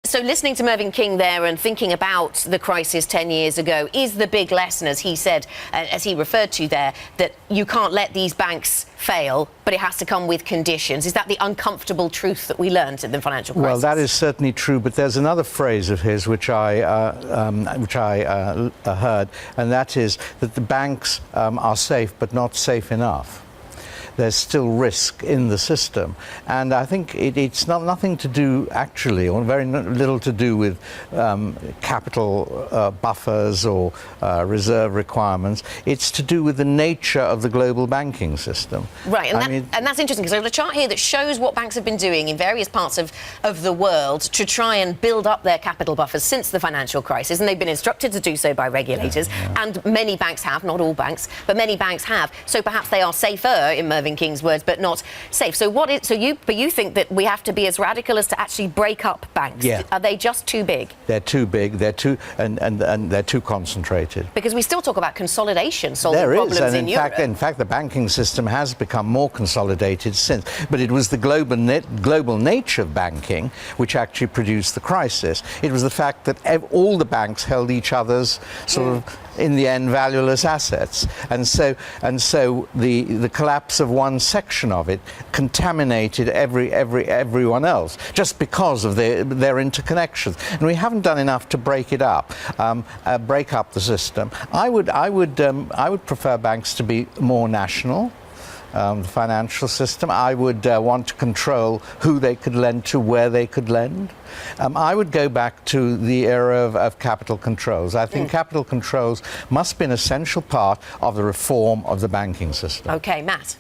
So listening to Mervyn King there and thinking about the crisis 10 years ago, is the big lesson, as he said, as he referred to there, that you can't let these banks fail, but it has to come with conditions? Is that the uncomfortable truth that we learned in the financial crisis? Well, that is certainly true, but there's another phrase of his which I heard, and that is that the banks are safe, but not safe enough. There's still risk in the system, and I think it's nothing to do actually, or very little to do with capital buffers or reserve requirements. It's to do with the nature of the global banking system. Right, and that's interesting, because I have a chart here that shows what banks have been doing in various parts of the world to try and build up their capital buffers since the financial crisis, and they've been instructed to do so by regulators, and many banks have, not all banks, but many banks have. So perhaps they are safer, in Mervyn King's words, but not safe. So you think that we have to be as radical as to actually break up banks? Yeah. Are they just too big? They're too big. They're too and they're too concentrated. Because we still talk about consolidation solving there problems is, and in Europe. in fact, the banking system has become more consolidated since. But it was the global nature of banking which actually produced the crisis. It was the fact that all the banks held each other's sort of, in the end, valueless assets, and so the collapse of one section of it contaminated everyone else, just because of their interconnections. And we haven't done enough to break it up, break up the system. I would prefer banks to be more national. The financial system. I would want to control who they could lend to, where they could lend. I would go back to the era of capital controls. I think capital controls must be an essential part of the reform of the banking system. Okay, Matt.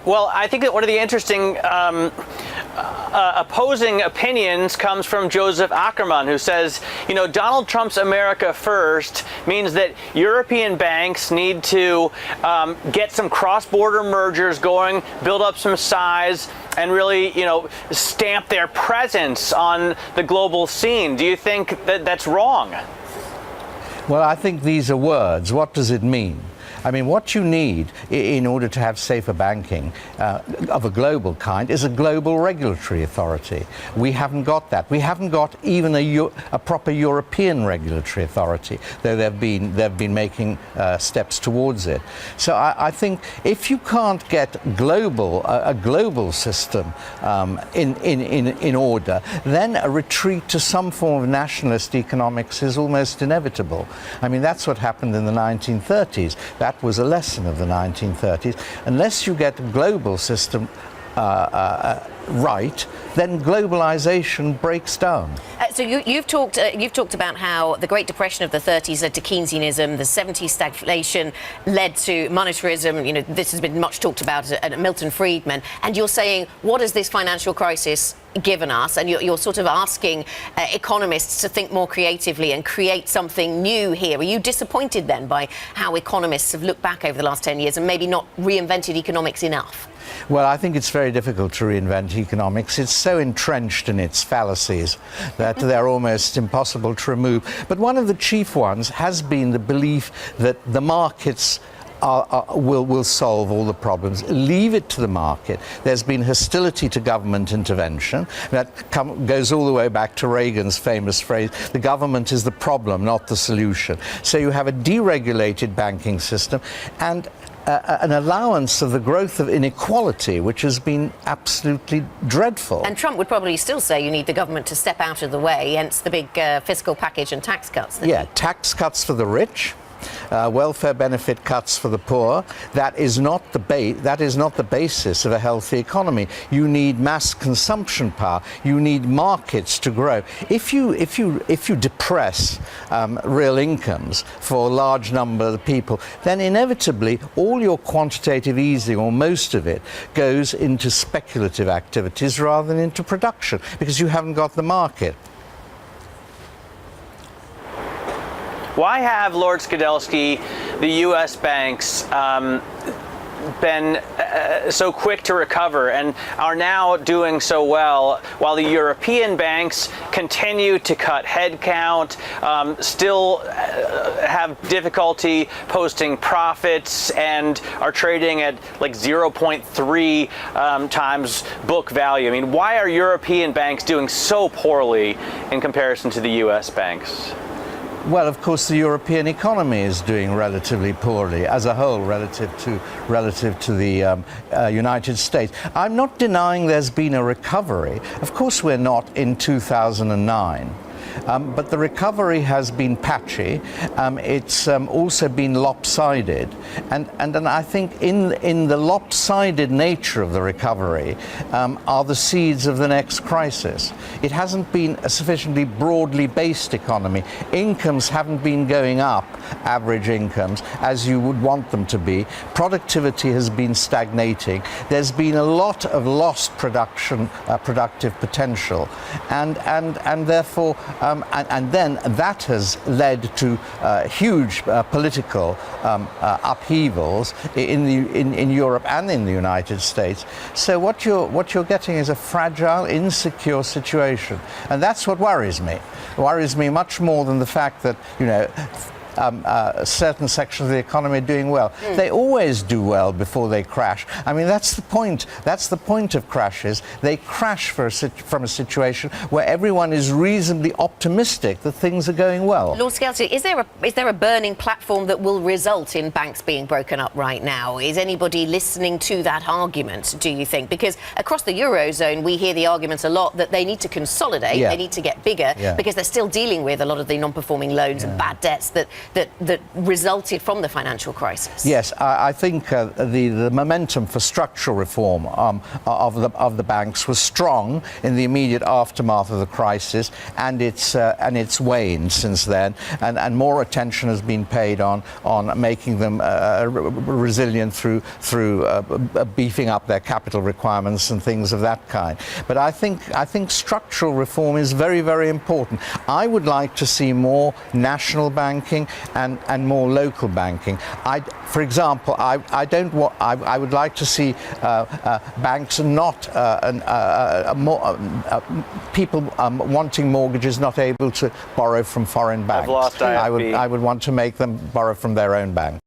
Well, I think that one of the interesting opposing opinions comes from Joseph Ackerman, who says, you know, Donald Trump's America First means that European banks need to get some cross-border mergers going, build up some size, and really, you know, stamp their presence on the global scene. Do you think that that's wrong? Well, I think these are words. What does it mean? I mean, what you need in order to have safer banking of a global kind is a global regulatory authority. We haven't got that. We haven't got even a proper European regulatory authority, though they've been making steps towards it. So I think if you can't get a global system in order, then a retreat to some form of nationalist economics is almost inevitable. I mean, that's what happened in the 1930s. That was a lesson of the 1930s. Unless you get a global system right, then globalization breaks down. So you've talked about how the Great Depression of the 30s led to Keynesianism, the 70s stagflation led to monetarism. You know, this has been much talked about at Milton Friedman. And you're saying, what has this financial crisis given us? And you're sort of asking economists to think more creatively and create something new here. Are you disappointed then by how economists have looked back over the last 10 years and maybe not reinvented economics enough? Well, I think it's very difficult to reinvent economics. It's so entrenched in its fallacies that they're almost impossible to remove. But one of the chief ones has been the belief that the markets will solve all the problems. Leave it to the market. There's been hostility to government intervention. That goes all the way back to Reagan's famous phrase, the government is the problem, not the solution. So you have a deregulated banking system and an allowance of the growth of inequality, which has been absolutely dreadful. And Trump would probably still say you need the government to step out of the way, hence the big fiscal package and tax cuts. Tax cuts for the rich. Welfare benefit cuts for the poor. That is not the basis of a healthy economy. You need mass consumption power. You need markets to grow. If you depress real incomes for a large number of people, then inevitably all your quantitative easing, or most of it, goes into speculative activities rather than into production, because you haven't got the market. Why have, Lord Skidelsky, the U.S. banks been so quick to recover and are now doing so well, while the European banks continue to cut headcount, still have difficulty posting profits, and are trading at like 0.3 times book value. I mean, why are European banks doing so poorly in comparison to the U.S. banks? Well, of course, the European economy is doing relatively poorly as a whole relative to the United States. I'm not denying there's been a recovery. Of course, we're not in 2009. But the recovery has been patchy. It's also been lopsided, and I think in the lopsided nature of the recovery are the seeds of the next crisis. It hasn't been a sufficiently broadly based economy. Incomes haven't been going up, average incomes, as you would want them to be. Productivity has been stagnating. There's been a lot of lost productive potential, and therefore. And then that has led to huge political upheavals in Europe and in the United States. So what you're getting is a fragile, insecure situation, and that's what worries me. It worries me much more than the fact that, you know, certain sections of the economy are doing well. They always do well before they crash. I mean, that's the point. That's the point of crashes. They crash from a situation where everyone is reasonably optimistic that things are going well. Lord Skelton, is there a burning platform that will result in banks being broken up right now? Is anybody listening to that argument, do you think? Because across the Eurozone, we hear the arguments a lot that they need to consolidate, they need to get bigger, because they're still dealing with a lot of the non-performing loans and bad debts that resulted from the financial crisis. Yes, I think the momentum for structural reform of the banks was strong in the immediate aftermath of the crisis, and it's waned since then, and more attention has been paid on making them resilient through beefing up their capital requirements and things of that kind. But I think structural reform is very, very important. I would like to see more national banking and more local banking. For example, I would like to see banks not people wanting mortgages not able to borrow from foreign banks. I've lost IFB. I would want to make them borrow from their own bank.